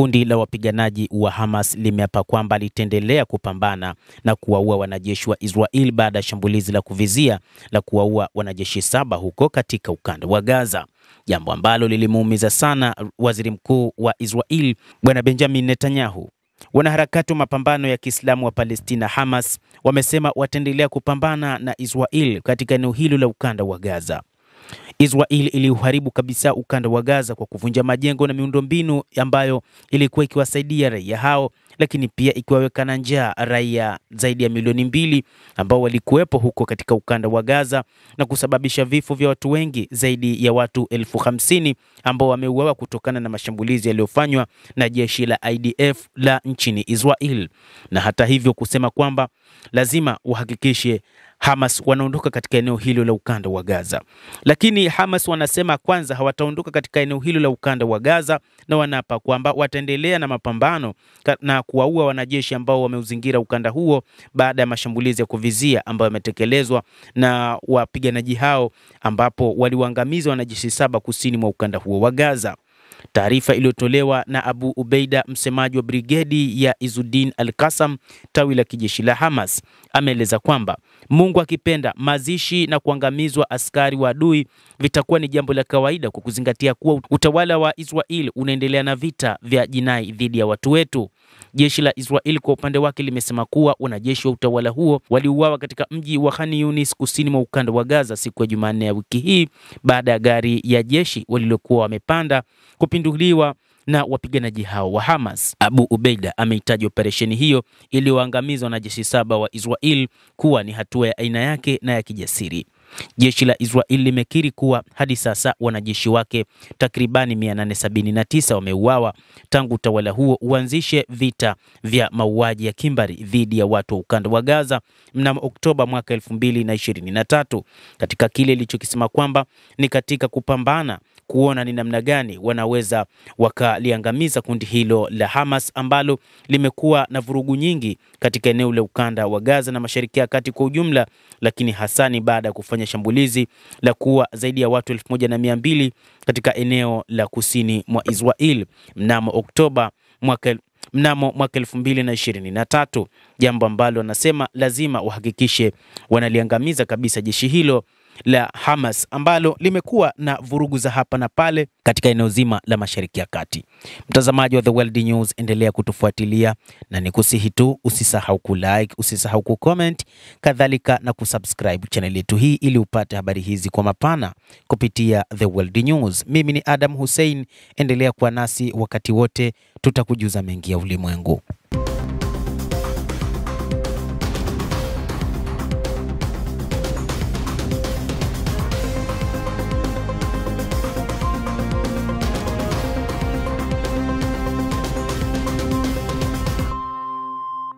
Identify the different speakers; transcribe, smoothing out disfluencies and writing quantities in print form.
Speaker 1: Kundi la wapiganaji wa Hamas limeapa kwamba litaendelea kupambana na kuwaua wanajeshi wa Israel baada ya shambulizi la kuvizia la kuwaua wanajeshi 7 huko katika ukanda wa Gaza, jambo ambalo lilimuumiza sana waziri mkuu wa Israel Bwana Benjamin Netanyahu. Wanaharakati wa mapambano ya Kiislamu wa Palestina Hamas wamesema wataendelea kupambana na Israel katika eneo hilo la ukanda wa Gaza. Israel iliuharibu kabisa ukanda wa Gaza kwa kuvunja majengo na miundombinu ambayo ilikuwa ikiwasaidia raia hao, lakini pia ikiwaweka na njaa raia zaidi ya milioni 2 ambao walikuwepo huko katika ukanda wa Gaza na kusababisha vifo vya watu wengi zaidi ya watu 50,000 ambao wameuawa kutokana na mashambulizi yaliyofanywa na jeshi la IDF la nchini Israel. Na hata hivyo kusema kwamba lazima uhakikishe Hamas wanaondoka katika eneo hilo la ukanda wa Gaza. Lakini Hamas wanasema kwanza hawataondoka katika eneo hilo la ukanda wa Gaza, na wanaapa kwamba wataendelea na mapambano na kuwaua wanajeshi ambao wameuzingira ukanda huo baada ya mashambulizi ya kuvizia ambayo yametekelezwa na wapiganaji hao, ambapo waliwaangamiza wanajeshi 7 kusini mwa ukanda huo wa Gaza. Taarifa iliyotolewa na Abu Ubaida, msemaji wa brigedi ya Izzuddin al-Qassam, tawi la kijeshi la Hamas, ameeleza kwamba Mungu akipenda, mazishi na kuangamizwa askari wa adui vitakuwa ni jambo la kawaida, kwa kuzingatia kuwa utawala wa Israel unaendelea na vita vya jinai dhidi ya watu wetu. Jeshi la Israel kwa upande wake limesema kuwa wanajeshi wa utawala huo waliuawa katika mji wa Khan Yunis kusini mwa ukanda wa Gaza siku ya Jumanne ya wiki hii baada ya gari ya jeshi walilokuwa wamepanda kupinduliwa na wapiganaji hao wa Hamas. Abu Ubaida ameitaja operesheni hiyo iliyoangamiza wanajeshi 7 wa Israel kuwa ni hatua ya aina yake na ya kijasiri. Jeshi la Israel limekiri kuwa hadi sasa wanajeshi wake takribani 879 wameuawa tangu utawala huo uanzishe vita vya mauaji ya kimbari dhidi ya watu wa ukanda wa Gaza mnamo Oktoba mwaka 2023, katika kile ilichokisema kwamba ni katika kupambana kuona ni namna gani wanaweza wakaliangamiza kundi hilo la Hamas ambalo limekuwa na vurugu nyingi katika eneo la ukanda wa Gaza na Mashariki ya Kati kwa ujumla, lakini hasani baada ya kufanya shambulizi la kuua zaidi ya watu 1200 katika eneo la kusini mwa Israel mnamo Oktoba mwaka 2023, jambo ambalo wanasema lazima wahakikishe wanaliangamiza kabisa jeshi hilo la Hamas ambalo limekuwa na vurugu za hapa na pale katika eneo zima la Mashariki ya Kati. Mtazamaji wa The World News, endelea kutufuatilia na nikusihi tu usisahau kulike, usisahau kucomment, kadhalika na kusubscribe channel yetu hii ili upate habari hizi kwa mapana kupitia The World News. Mimi ni Adam Hussein, endelea kuwa nasi wakati wote, tutakujuza mengi ya ulimwengu.